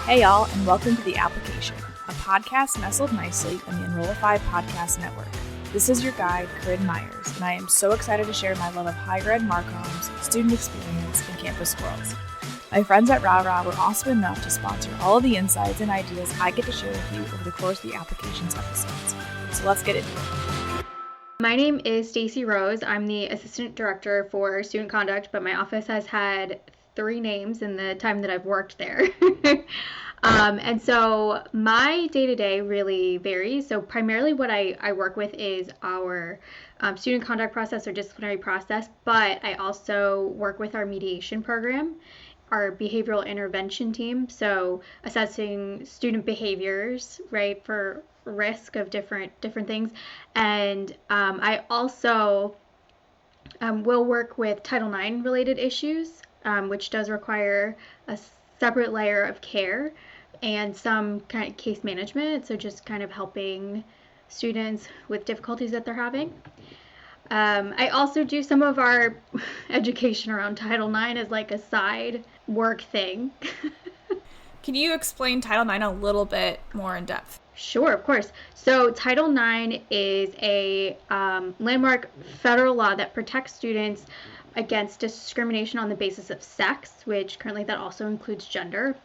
Hey y'all, and welcome to The Application, a podcast nestled nicely in the Enrollify Podcast Network. This is your guide, Corinne Myers, and I am so excited to share my love of higher ed Marcoms, student experience, and campus worlds. My friends at RARA were awesome enough to sponsor all of the insights and ideas I get to share with you over the course of the Applications episodes. So let's get into it. My name is Stacey Rose. I'm the Assistant Director for Student Conduct, but my office has had 3 names in the time that I've worked there. And so my day-to-day really varies. So primarily what I work with is our student conduct process or disciplinary process, but I also work with our mediation program, our behavioral intervention team, so assessing student behaviors, right, for risk of different things. And I also will work with Title IX related issues, which does require a separate layer of care and some kind of case management, so just kind of helping students with difficulties that they're having. I also do some of our education around Title IX as like a side work thing. Can you explain Title IX a little bit more in depth? Sure, of course. So Title IX is a landmark federal law that protects students against discrimination on the basis of sex, which currently that also includes gender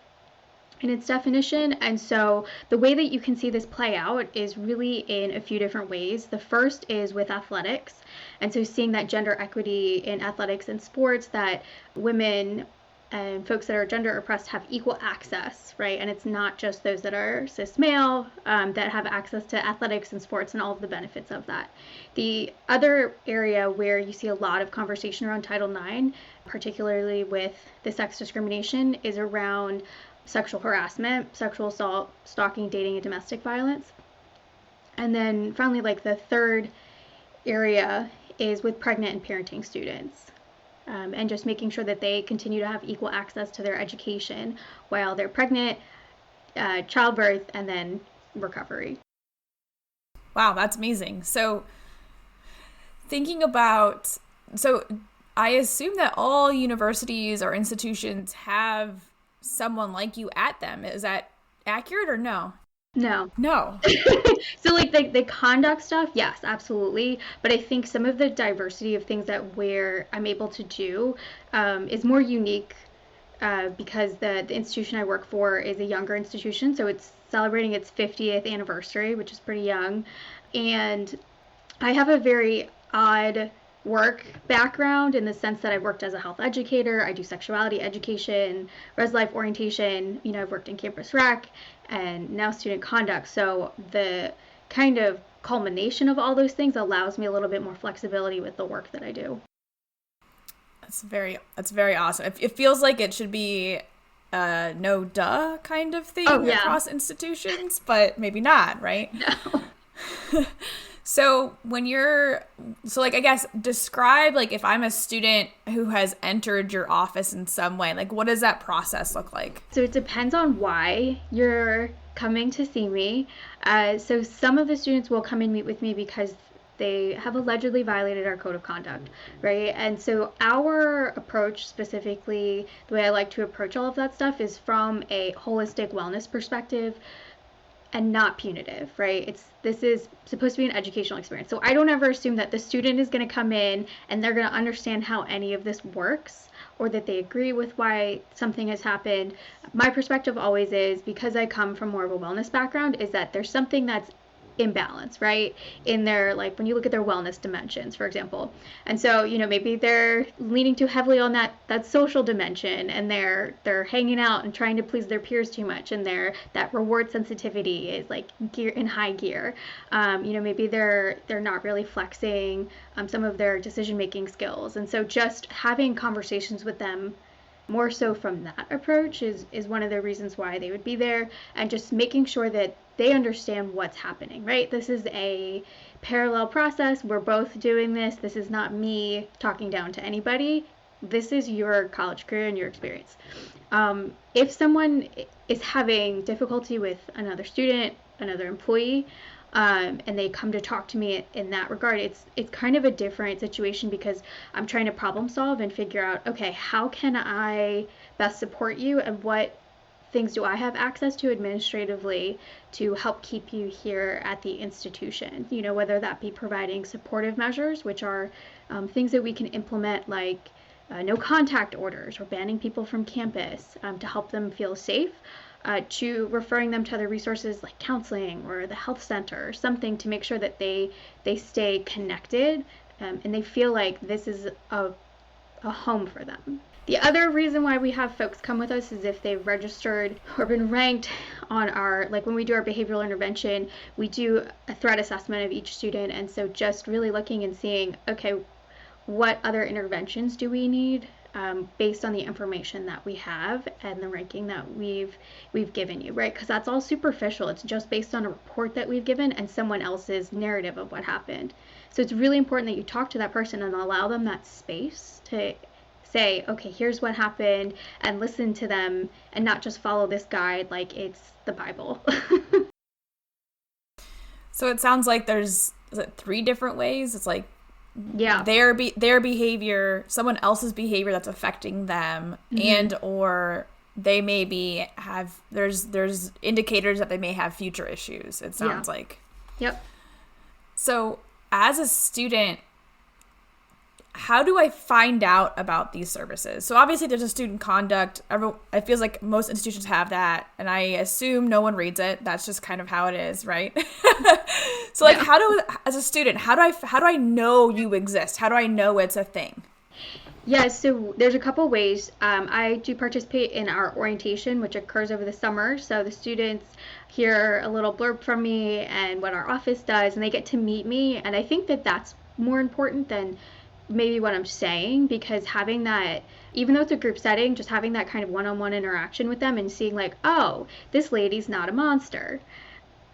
in its definition. And so the way that you can see this play out is really in a few different ways. The first is with athletics. And so seeing that gender equity in athletics and sports, that women and folks that are gender oppressed have equal access, right? And it's not just those that are cis male that have access to athletics and sports and all of the benefits of that. The other area where you see a lot of conversation around Title IX, particularly with the sex discrimination, is around sexual harassment, sexual assault, stalking, dating, and domestic violence. And then finally, like the third area is with pregnant and parenting students. And just making sure that they continue to have equal access to their education while they're pregnant, childbirth, and then recovery. Wow, that's amazing. So I assume that all universities or institutions have someone like you at them. Is that accurate or no? No. So like the conduct stuff, yes, absolutely. But I think some of the diversity of things that I'm able to do is more unique because the institution I work for is a younger institution. So it's celebrating its 50th anniversary, which is pretty young. And I have a very odd work background in the sense that I worked as a health educator. I do sexuality education, res life orientation. I've worked in campus rec and now student conduct. So the kind of culmination of all those things allows me a little bit more flexibility with the work that I do. That's very awesome. It feels like it should be a no duh kind of thing across institutions, but maybe not, right? No. So I guess describe, like, if I'm a student who has entered your office in some way, like, what does that process look like? So it depends on why you're coming to see me. So some of the students will come and meet with me because they have allegedly violated our code of conduct, right? And so our approach, specifically, the way I like to approach all of that stuff, is from a holistic wellness perspective and not punitive, right? This is supposed to be an educational experience. So I don't ever assume that the student is going to come in and they're going to understand how any of this works or that they agree with why something has happened. My perspective always is, because I come from more of a wellness background, is that there's something that's imbalance, right, in their, like, when you look at their wellness dimensions, for example. And so maybe they're leaning too heavily on that social dimension, and they're hanging out and trying to please their peers too much, and that reward sensitivity is like in high gear. Maybe they're not really flexing some of their decision making skills. And so just having conversations with them more so from that approach is one of the reasons why they would be there, and just making sure that they understand what's happening, right? This is a parallel process. We're both doing this. This is not me talking down to anybody. This is your college career and your experience. If someone is having difficulty with another student, another employee, and they come to talk to me in that regard, it's kind of a different situation, because I'm trying to problem solve and figure out, okay, how can I best support you, and what things do I have access to administratively to help keep you here at the institution? You know, whether that be providing supportive measures, which are things that we can implement, like no contact orders or banning people from campus to help them feel safe, to referring them to other resources like counseling or the health center or something to make sure that they stay connected and they feel like this is a home for them. The other reason why we have folks come with us is if they've registered or been ranked on our, like when we do our behavioral intervention, we do a threat assessment of each student. And so just really looking and seeing, okay, what other interventions do we need based on the information that we have and the ranking that we've given you, right? Because that's all superficial. It's just based on a report that we've given and someone else's narrative of what happened. So it's really important that you talk to that person and allow them that space to say, okay, here's what happened, and listen to them and not just follow this guide like it's the Bible. So it sounds like there's 3 different ways. It's like their behavior, someone else's behavior that's affecting them, and or they maybe have there's indicators that they may have future issues. It sounds like. Yep. So as a student, how do I find out about these services? So obviously there's a student conduct. It feels like most institutions have that, and I assume no one reads it. That's just kind of how it is, right? So like, as a student, how do I know you exist? How do I know it's a thing? Yeah, so there's a couple ways. I do participate in our orientation, which occurs over the summer. So the students hear a little blurb from me and what our office does, and they get to meet me. And I think that that's more important than maybe what I'm saying, because having that, even though it's a group setting, just having that kind of one-on-one interaction with them and seeing like, oh, this lady's not a monster.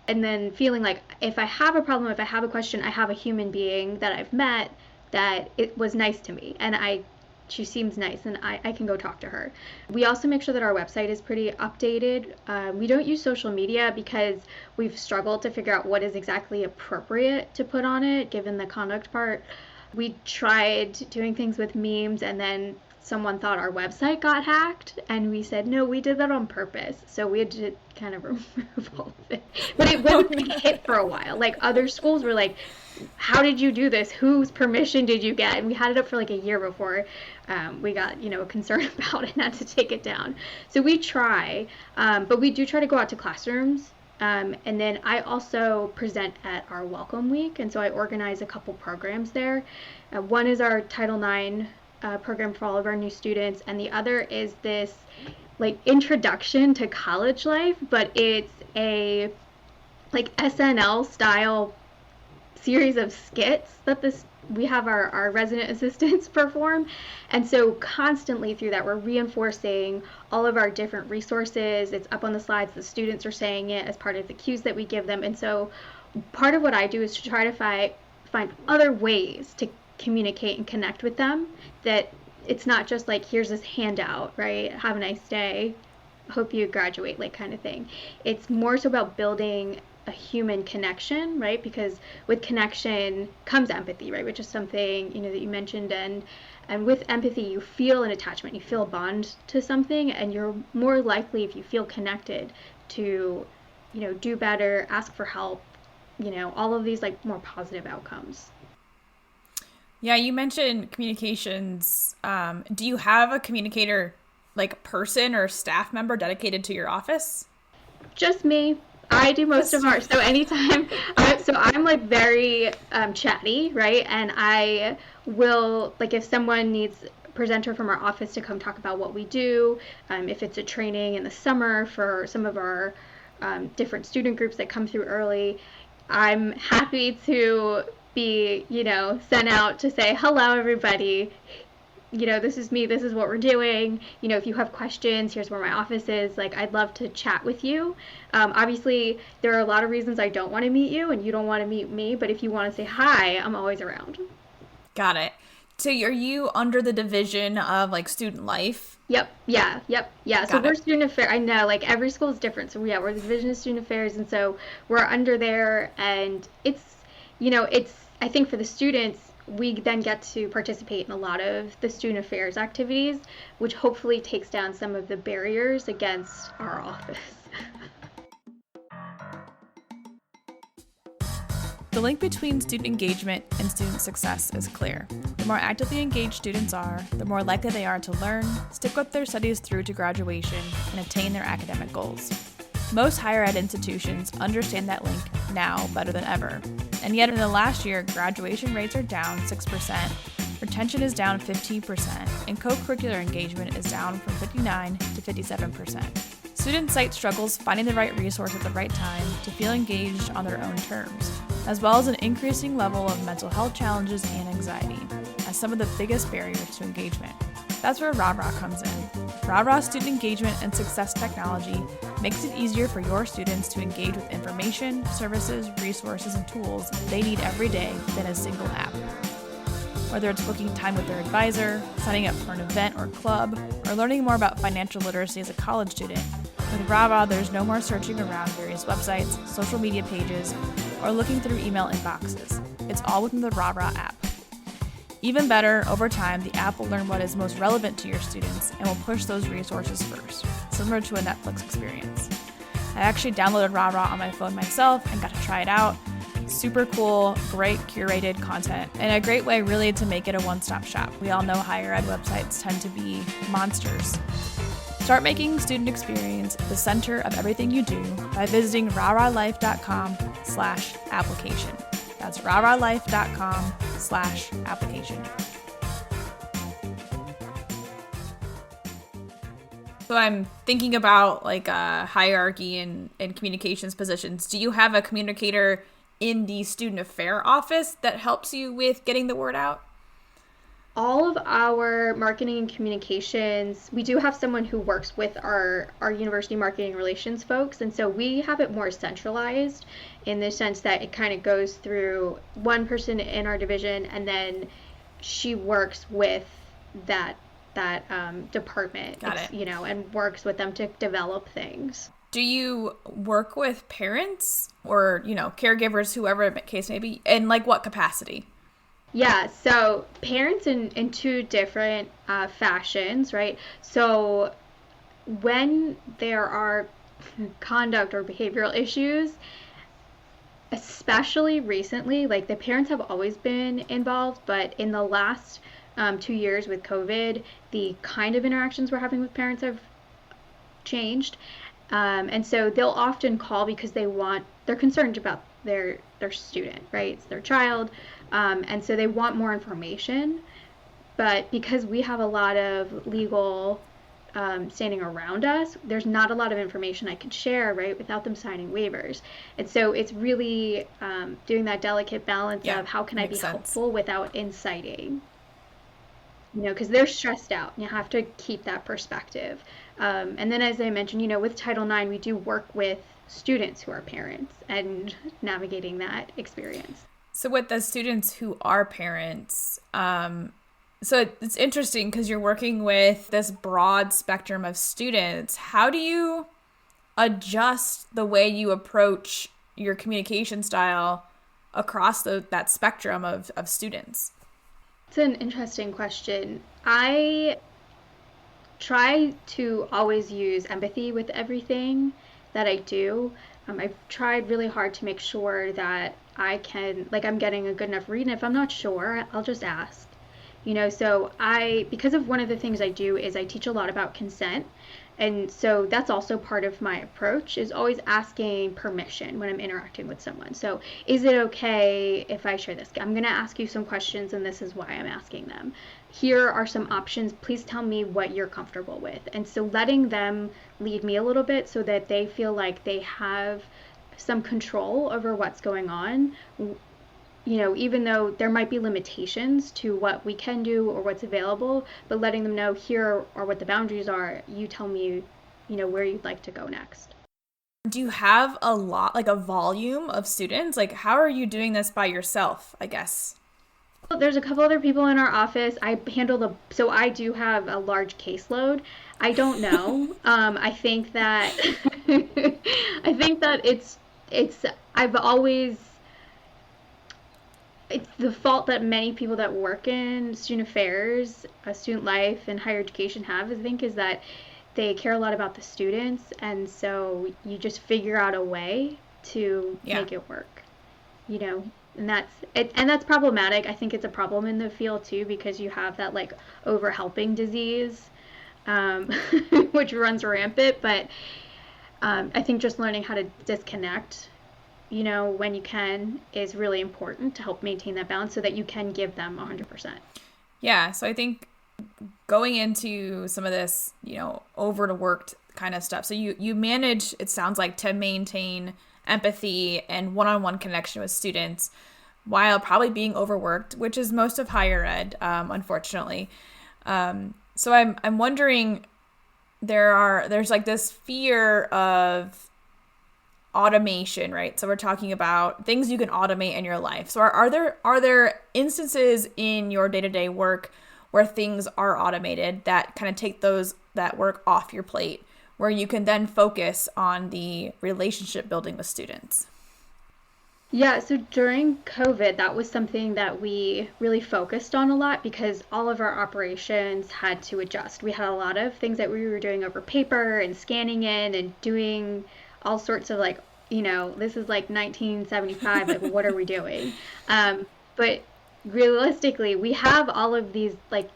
And then feeling like if I have a problem, if I have a question, I have a human being that I've met that it was nice to me and she seems nice and I can go talk to her. We also make sure that our website is pretty updated. We don't use social media because we've struggled to figure out what is exactly appropriate to put on it given the conduct part. We tried doing things with memes and then someone thought our website got hacked and we said, no, we did that on purpose. So we had to kind of remove all of it. But it wasn't a hit for a while. Like other schools were like, how did you do this? Whose permission did you get? And we had it up for like a year before we got, concerned about it and had to take it down. So we try, but we do try to go out to classrooms. And then I also present at our Welcome Week, and so I organize a couple programs there. One is our Title IX program for all of our new students, and the other is this like introduction to college life, but it's a like SNL style series of skits that we have our resident assistants perform. And so constantly through that, we're reinforcing all of our different resources. It's up on the slides. The students are saying it as part of the cues that we give them. And so part of what I do is to try to find other ways to communicate and connect with them, that it's not just like, here's this handout, right? Have a nice day. Hope you graduate, like kind of thing. It's more so about building a human connection, right? Because with connection comes empathy, right? Which is something, that you mentioned. And with empathy, you feel an attachment, you feel a bond to something, and you're more likely, if you feel connected, to, do better, ask for help, all of these like more positive outcomes. Yeah, you mentioned communications. Do you have a communicator, like person or staff member dedicated to your office? Just me. I do most of ours. So anytime, I'm like very chatty, right? And I will, like if someone needs a presenter from our office to come talk about what we do, if it's a training in the summer for some of our different student groups that come through early, I'm happy to be, sent out to say, hello, everybody. This is me, this is what we're doing. If you have questions, here's where my office is. Like, I'd love to chat with you. Obviously, there are a lot of reasons I don't want to meet you and you don't want to meet me, but if you want to say hi, I'm always around. Got it. So are you under the division of, like, student life? Yep. Yeah. So we're student affairs. I know, like, every school is different. So, we're the division of student affairs, and so we're under there, and it's, I think for the students, we then get to participate in a lot of the student affairs activities, which hopefully takes down some of the barriers against our office. The link between student engagement and student success is clear. The more actively engaged students are, the more likely they are to learn, stick with their studies through to graduation, and attain their academic goals. Most higher ed institutions understand that link now better than ever, and yet in the last year, graduation rates are down 6%, retention is down 15%, and co-curricular engagement is down from 59 to 57%. Students cite struggles finding the right resource at the right time to feel engaged on their own terms, as well as an increasing level of mental health challenges and anxiety, as some of the biggest barriers to engagement. That's where RARA comes in. RARA Student Engagement and Success Technology makes it easier for your students to engage with information, services, resources, and tools they need every day than a single app. Whether it's booking time with their advisor, signing up for an event or club, or learning more about financial literacy as a college student, with RARA there's no more searching around various websites, social media pages, or looking through email inboxes. It's all within the RARA app. Even better, over time, the app will learn what is most relevant to your students and will push those resources first, similar to a Netflix experience. I actually downloaded RARA on my phone myself and got to try it out. Super cool, great curated content, and a great way really to make it a one-stop shop. We all know higher ed websites tend to be monsters. Start making student experience the center of everything you do by visiting raralife.com/application. That's raralife.com/application. So I'm thinking about like a hierarchy in communications positions. Do you have a communicator in the student affair office that helps you with getting the word out? All of our marketing and communications, we do have someone who works with our university marketing relations folks, and so we have it more centralized in the sense that it kind of goes through one person in our division, and then she works with that department. Got it. And works with them to develop things. Do you work with parents or, caregivers, whoever the case may be, in like what capacity? Yeah, so parents in two different fashions, right? So when there are conduct or behavioral issues, especially recently, like the parents have always been involved, but in the last 2 years with COVID, the kind of interactions we're having with parents have changed. And so they'll often call because they're concerned about their student, right? It's their child. And so they want more information, but because we have a lot of legal standing around us, there's not a lot of information I can share, right, without them signing waivers. And so it's really doing that delicate balance of how can I be helpful without inciting, because they're stressed out. You have to keep that perspective. And then, as I mentioned, with Title IX, we do work with students who are parents and navigating that experience. So with the students who are parents, so it's interesting because you're working with this broad spectrum of students. How do you adjust the way you approach your communication style across that spectrum of students? It's an interesting question. I try to always use empathy with everything that I do. I've tried really hard to make sure that I'm getting a good enough read, and if I'm not sure, I'll just ask. So because of one of the things I do is I teach a lot about consent, and so that's also part of my approach, is always asking permission when I'm interacting with someone. So is it okay if I share this? I'm going to ask you some questions, and this is why I'm asking them. Here are some options. Please tell me what you're comfortable with. And so letting them lead me a little bit so that they feel like they have some control over what's going on, even though there might be limitations to what we can do or what's available, but letting them know here are what the boundaries are. You tell me, where you'd like to go next. Do you have a lot, like a volume of students? Like, how are you doing this by yourself, I guess? There's a couple other people in our office. I do have a large caseload. I don't know. I think that the fault that many people that work in student affairs, student life, and higher education have, I think, is that they care a lot about the students, and so you just figure out a way to make it work, and that's problematic. I think it's a problem in the field too, because you have that like overhelping disease, which runs rampant. But I think just learning how to disconnect, when you can, is really important to help maintain that balance so that you can give them 100%. Yeah, so I think going into some of this, overworked kind of stuff. So you manage, it sounds like, to maintain empathy and one-on-one connection with students while probably being overworked, which is most of higher ed, unfortunately. So I'm wondering, there's like this fear of automation, right? So we're talking about things you can automate in your life. So are there instances in your day-to-day work where things are automated that kind of take that work off your plate, where you can then focus on the relationship building with students? Yeah, so during COVID, that was something that we really focused on a lot because all of our operations had to adjust. We had a lot of things that we were doing over paper and scanning in and doing all sorts of this is like 1975, like what are we doing? But realistically, we have all of these like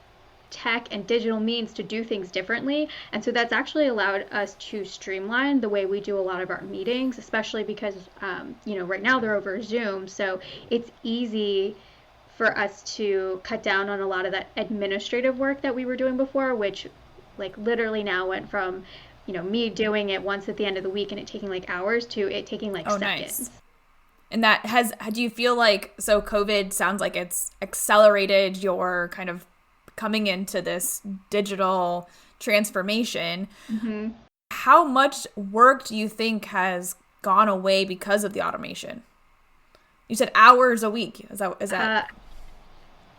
tech and digital means to do things differently, and so that's actually allowed us to streamline the way we do a lot of our meetings, especially because right now they're over Zoom, so it's easy for us to cut down on a lot of that administrative work that we were doing before, which like literally now went from me doing it once at the end of the week and it taking like hours to it taking like seconds. Nice. And do you feel like, so COVID sounds like it's accelerated your kind of coming into this digital transformation. Mm-hmm. How much work do you think has gone away because of the automation? You said hours a week. Is that?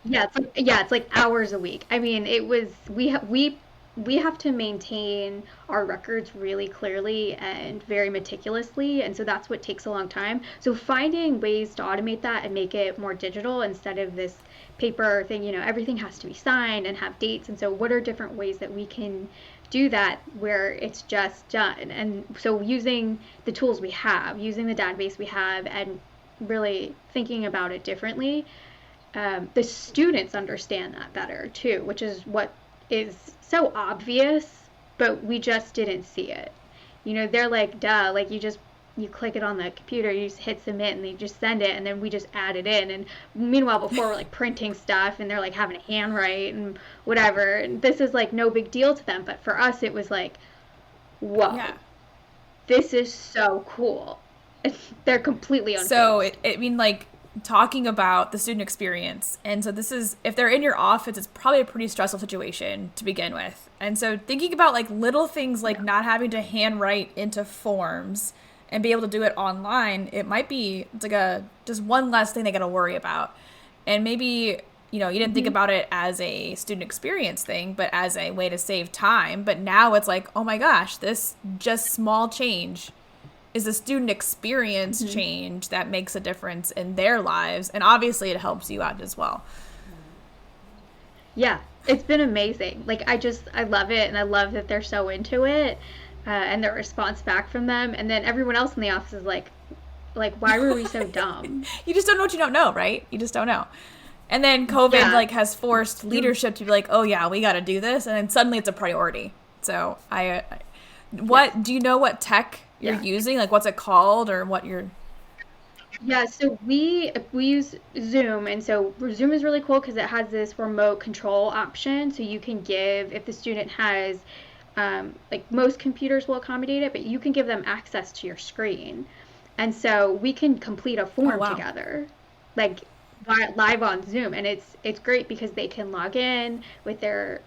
It's like hours a week. I mean, it was, we have to maintain our records really clearly and very meticulously, and so that's what takes a long time. So finding ways to automate that and make it more digital instead of this paper thing, everything has to be signed and have dates, and so what are different ways that we can do that where it's just done? And so using the tools we have, using the database we have, and really thinking about it differently, the students understand that better too, which is what is so obvious, but we just didn't see it. They're like, duh, like you click it on the computer, you just hit submit, and they just send it, and then we just add it in. And meanwhile, before we're like printing stuff, and they're like having to handwrite and whatever. And this is like no big deal to them, but for us, it was like, whoa, this is so cool. They're completely unfazed. So like talking about the student experience, and so this is, if they're in your office, it's probably a pretty stressful situation to begin with, and so thinking about like little things like not having to handwrite into forms and be able to do it online, it's like just one less thing they got to worry about. And maybe you didn't think about it as a student experience thing, but as a way to save time. But now it's like, oh my gosh, this just small change is a student experience change that makes a difference in their lives. And obviously it helps you out as well. Yeah, it's been amazing. Like, I love it. And I love that they're so into it, and the response back from them. And then everyone else in the office is like, why were we so dumb? You just don't know what you don't know, right? You just don't know. And then COVID has forced leadership to be like, oh yeah, we got to do this. And then suddenly it's a priority. So do you know what tech you're using? Like, what's it called, or what you're... Yeah, so we use Zoom, and so Zoom is really cool because it has this remote control option. So you can give, if the student has, like most computers will accommodate it, but you can give them access to your screen. And so we can complete a form together, like live on Zoom, and it's great because they can log in with their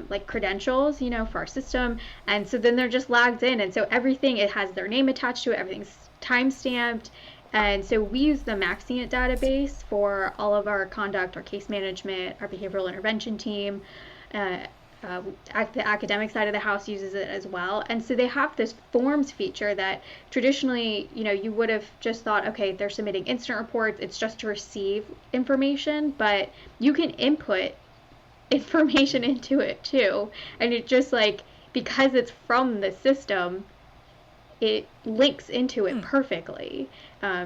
like credentials, for our system, and so then they're just logged in, and so everything, it has their name attached to it, everything's time stamped, and so we use the Maxient database for all of our conduct, our case management, our behavioral intervention team, The academic side of the house uses it as well. And so they have this forms feature that traditionally, you would have just thought, okay, they're submitting instant reports. It's just to receive information, but you can input information into it too. And it just because it's from the system, it links into it perfectly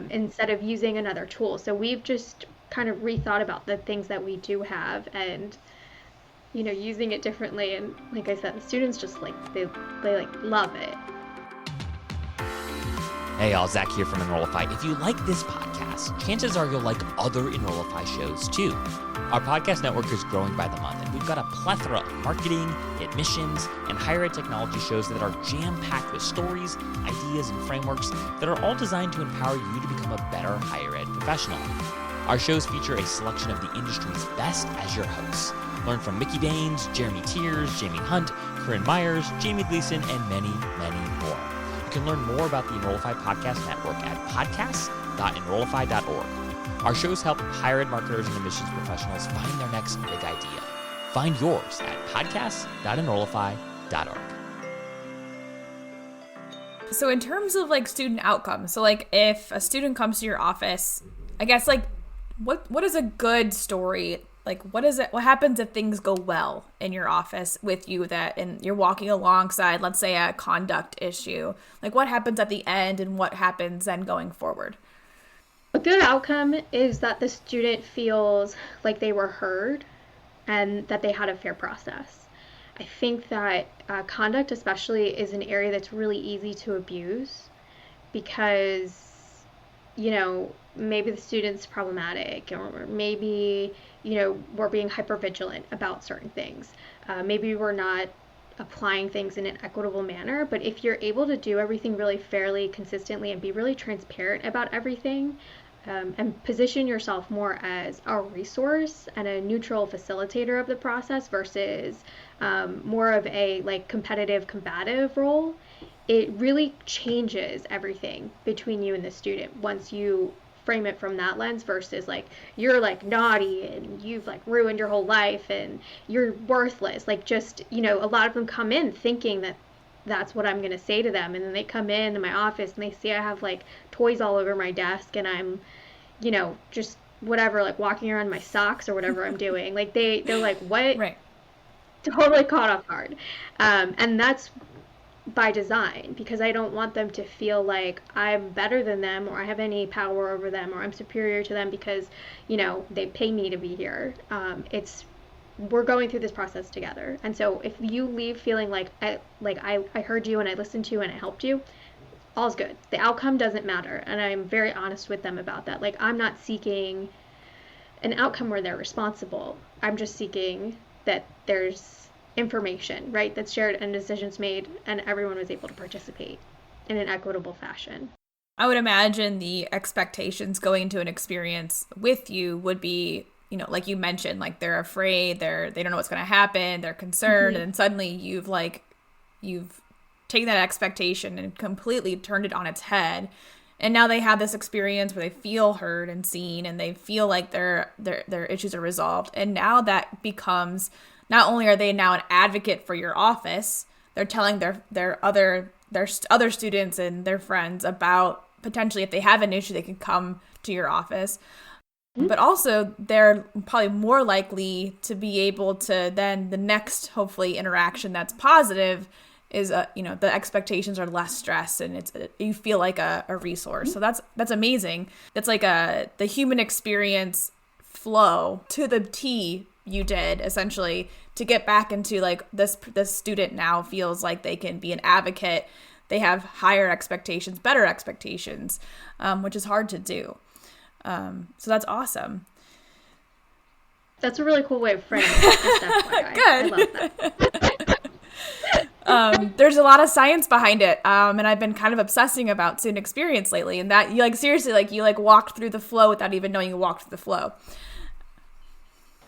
instead of using another tool. So we've just kind of rethought about the things that we do have and using it differently. And like I said, the students just they love it. Hey y'all, Zach here from Enrollify. If you like this podcast, chances are you'll like other Enrollify shows too. Our podcast network is growing by the month, and we've got a plethora of marketing, admissions, and higher ed technology shows that are jam-packed with stories, ideas, and frameworks that are all designed to empower you to become a better higher ed professional. Our shows feature a selection of the industry's best as your hosts. Learn from Mickey Baines, Jeremy Tears, Jaime Hunt, Corinne Myers, Jaime Gleason, and many, many more. You can learn more about the Enrollify Podcast Network at podcasts.enrollify.org. Our shows help higher ed marketers and admissions professionals find their next big idea. Find yours at podcasts.enrollify.org. So in terms of student outcomes, so if a student comes to your office, I guess what is a good story? What happens if things go well in your office with you and you're walking alongside, let's say, a conduct issue? What happens at the end and what happens then going forward? A good outcome is that the student feels like they were heard and that they had a fair process. I think that conduct especially is an area that's really easy to abuse because, maybe the student's problematic, or maybe, we're being hypervigilant about certain things. Maybe we're not applying things in an equitable manner, but if you're able to do everything really fairly, consistently, and be really transparent about everything, and position yourself more as a resource and a neutral facilitator of the process versus more of a competitive combative role, it really changes everything between you and the student once you frame it from that lens versus you're naughty and you've ruined your whole life and you're worthless. A lot of them come in thinking that that's what I'm going to say to them, and then they come in my office and they see I have toys all over my desk and I'm just whatever, walking around my socks or whatever I'm doing. They're like, what? Right. Totally caught off guard. And that's by design, because I don't want them to feel like I'm better than them or I have any power over them or I'm superior to them because, they pay me to be here. We're going through this process together. And so if you leave feeling I heard you and I listened to you and I helped you, all's good. The outcome doesn't matter. And I'm very honest with them about that. I'm not seeking an outcome where they're responsible. I'm just seeking that there's information, right, that's shared and decisions made and everyone was able to participate in an equitable fashion. I would imagine the expectations going into an experience with you would be, like you mentioned, they're afraid, they don't know what's going to happen, they're concerned, and suddenly you've taken that expectation and completely turned it on its head. And now they have this experience where they feel heard and seen and they feel like their issues are resolved. And now that becomes, not only are they now an advocate for your office, they're telling their other students and their friends about potentially if they have an issue, they can come to your office. But also they're probably more likely to be able to then the next, hopefully, interaction that's positive is, the expectations are less stressed and you feel like a resource. So that's amazing. That's the human experience flow to the T you did, essentially, to get back into this student now feels like they can be an advocate. They have higher expectations, better expectations, which is hard to do. So that's awesome. That's a really cool way of framing it. Good. I love that. There's a lot of science behind it, and I've been kind of obsessing about student experience lately, and that you seriously you walked through the flow without even knowing you walked through the flow.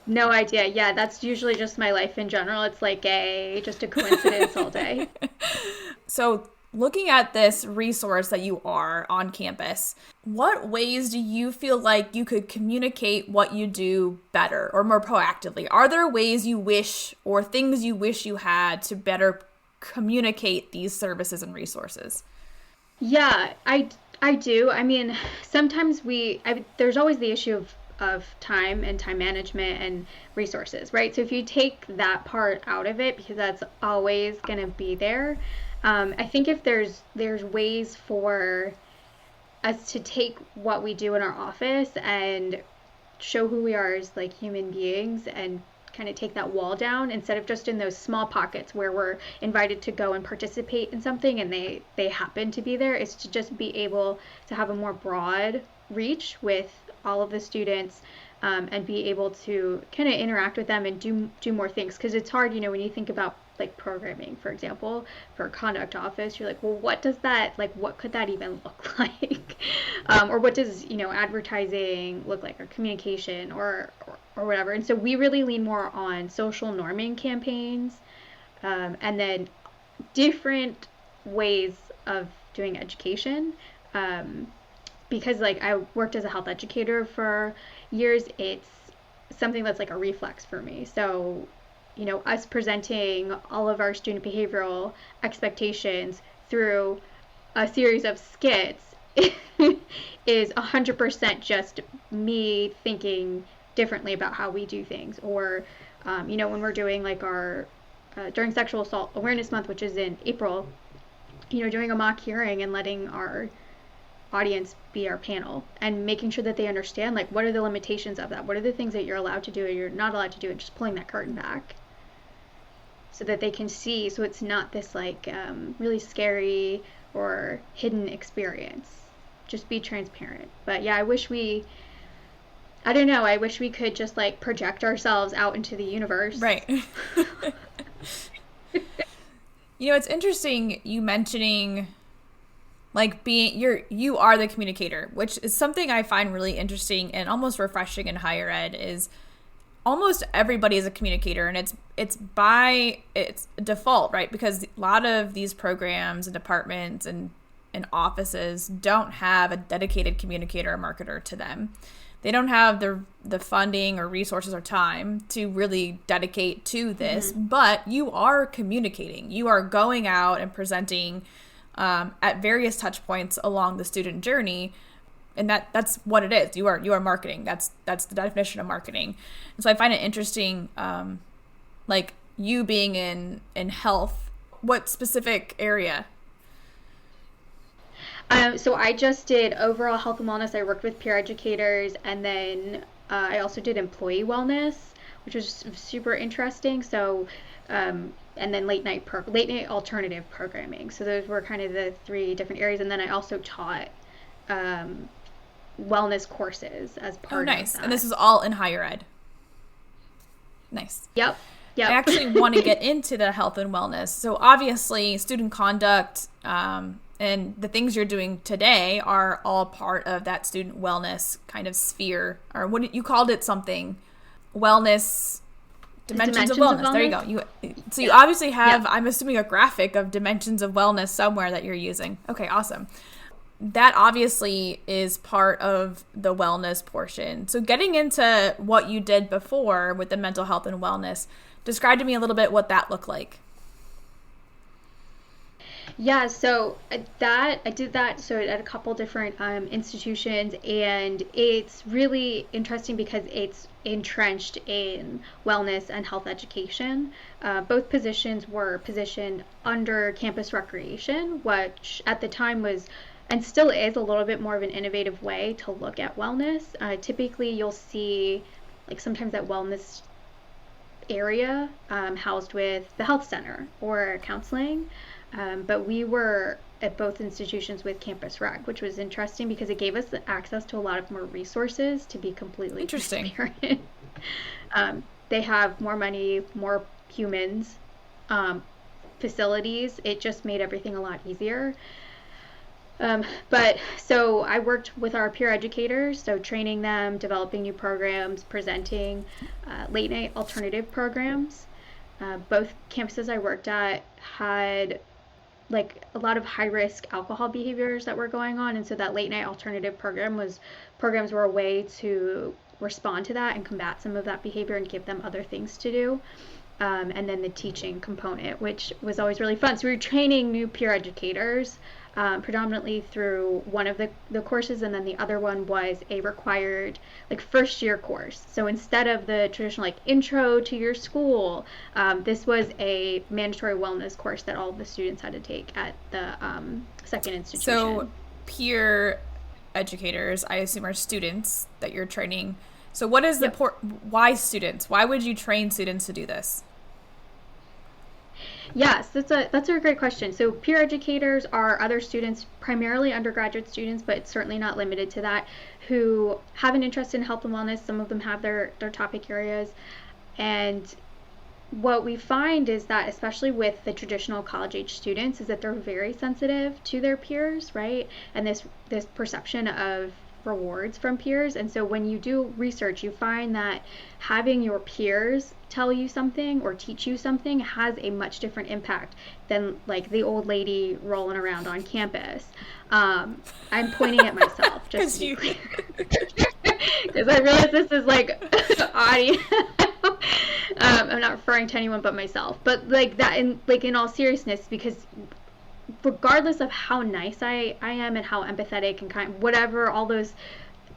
No idea. Yeah, that's usually just my life in general. It's just a coincidence all day. So Looking at this resource that you are on campus, what ways do you feel like you could communicate what you do better or more proactively? Are there ways you wish or things you wish you had to better communicate these services and resources? Yeah, I do. I mean, sometimes there's always the issue of time and time management and resources, right? So if you take that part out of it, because that's always going to be there, I think if there's ways for us to take what we do in our office and show who we are as like human beings and kind of take that wall down instead of just in those small pockets where we're invited to go and participate in something and they happen to be there, is to just be able to have a more broad reach with all of the students, and be able to kind of interact with them and do more things. Because it's hard, when you think about like programming, for example, for a conduct office, you're like, well, what could that even look like? Or what does, advertising look like, or communication, or whatever. And so we really lean more on social norming campaigns, and then different ways of doing education. Because like I worked as a health educator for years, it's something that's like a reflex for me. So, us presenting all of our student behavioral expectations through a series of skits is 100% just me thinking differently about how we do things. Or, when we're doing like our, during Sexual Assault Awareness Month, which is in April, doing a mock hearing and letting our audience be our panel and making sure that they understand like what are the limitations of that, what are the things that you're allowed to do and you're not allowed to do, and just pulling that curtain back so that they can see, so it's not this like really scary or hidden experience. Just be transparent. But yeah, I wish we could just like project ourselves out into the universe. Right. It's interesting you mentioning like you are the communicator, which is something I find really interesting and almost refreshing in higher ed. Is almost everybody is a communicator, and it's by its default, right? Because a lot of these programs and departments and offices don't have a dedicated communicator or marketer to them. They don't have the funding or resources or time to really dedicate to this, but you are communicating. You are going out and presenting at various touch points along the student journey, and that's what it is. You are marketing. That's the definition of marketing. And so I find it interesting, like you being in health. What specific area? So I just did overall health and wellness. I worked with peer educators, and then I also did employee wellness, which was super interesting. So and then late night alternative programming. So those were kind of the three different areas. And then I also taught wellness courses as part of that. And this is all in higher ed. Nice. Yep. I actually want to get into the health and wellness. So obviously student conduct and the things you're doing today are all part of that student wellness kind of sphere, or what you called it, something wellness. Dimensions of wellness. There you go. You obviously have, I'm assuming, a graphic of dimensions of wellness somewhere that you're using. Okay, awesome. That obviously is part of the wellness portion. So getting into what you did before with the mental health and wellness, describe to me a little bit what that looked like. Yeah, so I did that at a couple different institutions, and it's really interesting because it's entrenched in wellness and health education. Both positions were positioned under campus recreation, which at the time was and still is a little bit more of an innovative way to look at wellness. Typically, you'll see like sometimes that wellness area housed with the health center or counseling. But we were at both institutions with campus rec, which was interesting because it gave us access to a lot of more resources, to be completely transparent. They have more money, more humans, facilities. It just made everything a lot easier. But so I worked with our peer educators, so training them, developing new programs, presenting late night alternative programs. Both campuses I worked at had like a lot of high risk alcohol behaviors that were going on. And so that late night alternative programs were a way to respond to that and combat some of that behavior and give them other things to do. And then the teaching component, which was always really fun. So we were training new peer educators, predominantly through one of the courses, and then the other one was a required like first year course. So instead of the traditional like intro to your school, this was a mandatory wellness course that all of the students had to take at the second institution. So peer educators, I assume, are students that you're training. So what is why students? Why would you train students to do this? Yes, that's a great question. So peer educators are other students, primarily undergraduate students, but certainly not limited to that, who have an interest in health and wellness. Some of them have their topic areas. And what we find is that, especially with the traditional college-age students, is that they're very sensitive to their peers, right? And this perception of rewards from peers. And so when you do research, you find that having your peers tell you something or teach you something has a much different impact than like the old lady rolling around on campus. I'm pointing at myself just to be clear, because I realize this is like audio. I'm not referring to anyone but myself, but like that in all seriousness, because regardless of how nice I am and how empathetic and kind, whatever, all those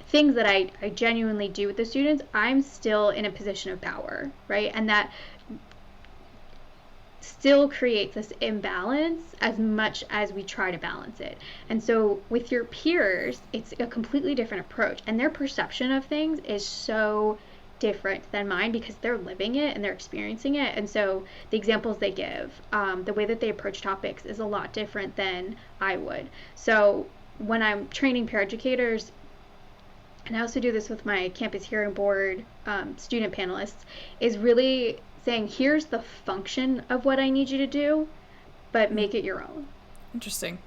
things that I genuinely do with the students, I'm still in a position of power, right? And that still creates this imbalance as much as we try to balance it. And so with your peers, it's a completely different approach, and their perception of things is so different than mine because they're living it and they're experiencing it. And so the examples they give, the way that they approach topics is a lot different than I would. So when I'm training peer educators, and I also do this with my campus hearing board student panelists, is really saying, here's the function of what I need you to do, but make it your own. Interesting.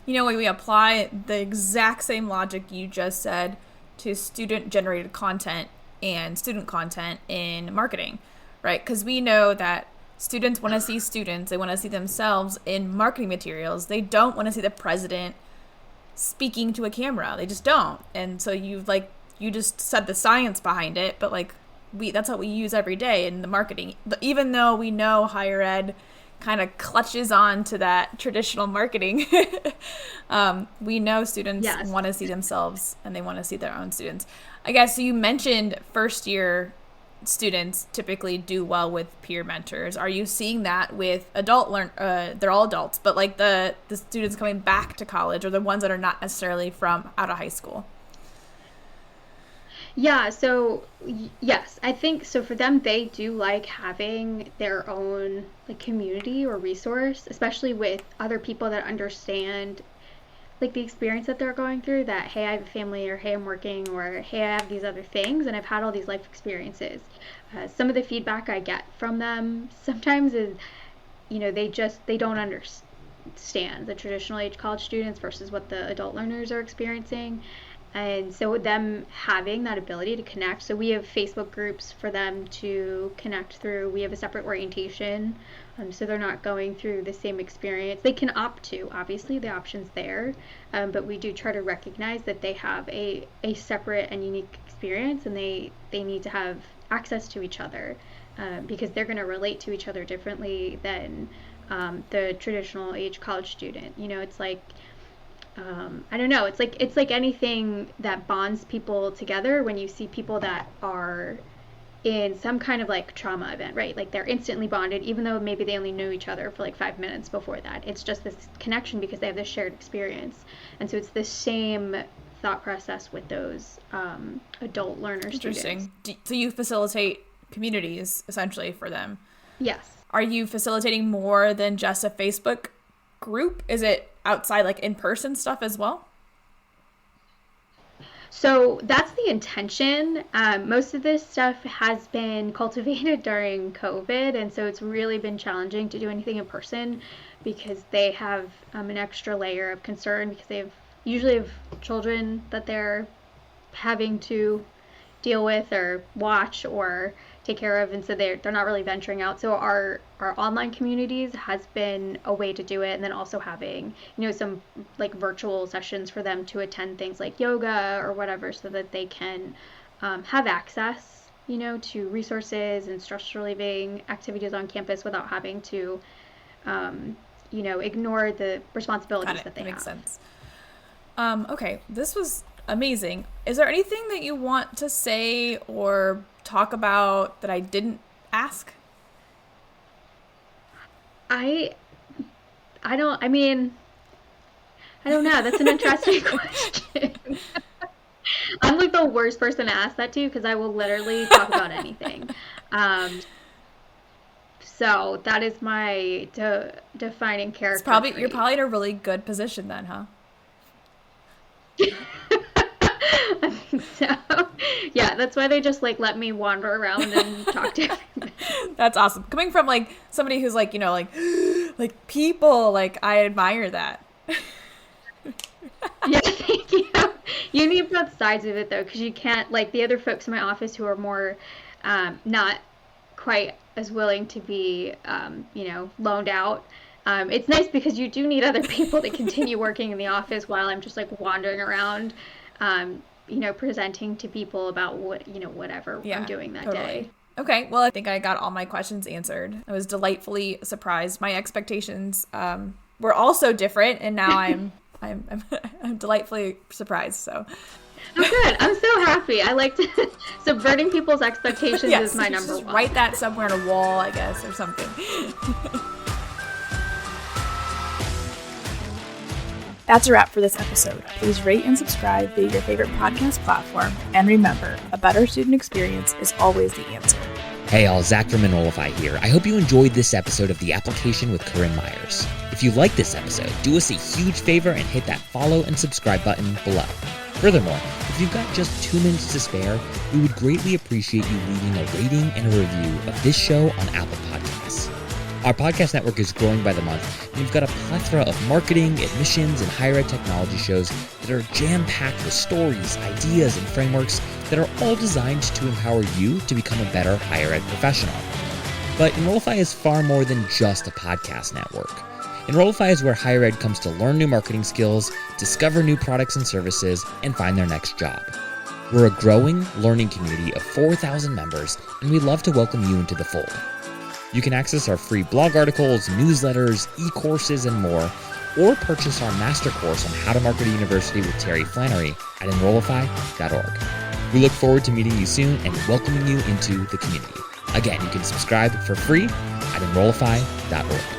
You know, when we apply the exact same logic you just said to student-generated content and student content in marketing, right? Because we know that students want to see students, they want to see themselves in marketing materials. They don't want to see the president speaking to a camera. They just don't. And so you just said the science behind it, but like that's what we use every day in the marketing. Even though we know higher ed kind of clutches on to that traditional marketing, we know students want to see themselves and they want to see their own students. I guess you mentioned first year students typically do well with peer mentors. Are you seeing that with they're all adults, but like the students coming back to college, or the ones that are not necessarily from out of high school? Yeah, so yes, I think so for them, they do like having their own like community or resource, especially with other people that understand like the experience that they're going through, that, hey, I have a family, or hey, I'm working, or hey, I have these other things and I've had all these life experiences. Some of the feedback I get from them sometimes is, you know, they don't understand the traditional age college students versus what the adult learners are experiencing. And so them having that ability to connect. So we have Facebook groups for them to connect through. We have a separate orientation, so they're not going through the same experience. They can opt to, obviously, the option's there, but we do try to recognize that they have a separate and unique experience, and they need to have access to each other because they're going to relate to each other differently than the traditional age college student. You know, it's like, I don't know, it's like anything that bonds people together. When you see people that are in some kind of like trauma event, right? Like they're instantly bonded, even though maybe they only knew each other for like 5 minutes before that. It's just this connection because they have this shared experience. And so it's the same thought process with those adult learner students. Interesting. So you facilitate communities essentially for them. Yes. Are you facilitating more than just a Facebook group? Is it outside, like in-person stuff as well? So that's the intention. Most of this stuff has been cultivated during COVID, and so it's really been challenging to do anything in person because they have an extra layer of concern because they usually have children that they're having to deal with or watch or take care of, and so they're not really venturing out. So our online communities has been a way to do it, and then also having, you know, some like virtual sessions for them to attend things like yoga or whatever, so that they can have access, you know, to resources and stress relieving activities on campus without having to you know, ignore the responsibilities that they have. Makes sense. Okay, this was amazing. Is there anything that you want to say or talk about that I didn't ask? I don't know. That's an interesting question. I'm like the worst person to ask that to, because I will literally talk about anything. So that is my defining character. You're probably in a really good position then, huh? I think so. Yeah, that's why they just like let me wander around and talk to everybody. That's awesome. Coming from like somebody who's like, you know, like people, like I admire that. Yeah, thank you. You need both sides of it though, because you can't, like the other folks in my office who are more not quite as willing to be, you know, loaned out. It's nice because you do need other people to continue working in the office while I'm just like wandering around, you know, presenting to people about what, you know, whatever I'm doing that day. Okay, well, I think I got all my questions answered. I was delightfully surprised. My expectations were also different, and now I'm delightfully surprised. So. Oh, good. I'm so happy. I like to subverting people's expectations yes, is my number just one. Write that somewhere on a wall, I guess, or something. That's a wrap for this episode. Please rate and subscribe via your favorite podcast platform. And remember, a better student experience is always the answer. Hey all, Zach from Enrollify here. I hope you enjoyed this episode of The Application with Corinne Myers. If you like this episode, do us a huge favor and hit that follow and subscribe button below. Furthermore, if you've got just 2 minutes to spare, we would greatly appreciate you leaving a rating and a review of this show on Apple Podcasts. Our podcast network is growing by the month, and we've got a plethora of marketing, admissions, and higher ed technology shows that are jam-packed with stories, ideas, and frameworks that are all designed to empower you to become a better higher ed professional. But Enrollify is far more than just a podcast network. Enrollify is where higher ed comes to learn new marketing skills, discover new products and services, and find their next job. We're a growing, learning community of 4,000 members, and we'd love to welcome you into the fold. You can access our free blog articles, newsletters, e-courses, and more, or purchase our master course on how to market a university with Terry Flannery at enrollify.org. We look forward to meeting you soon and welcoming you into the community. Again, you can subscribe for free at enrollify.org.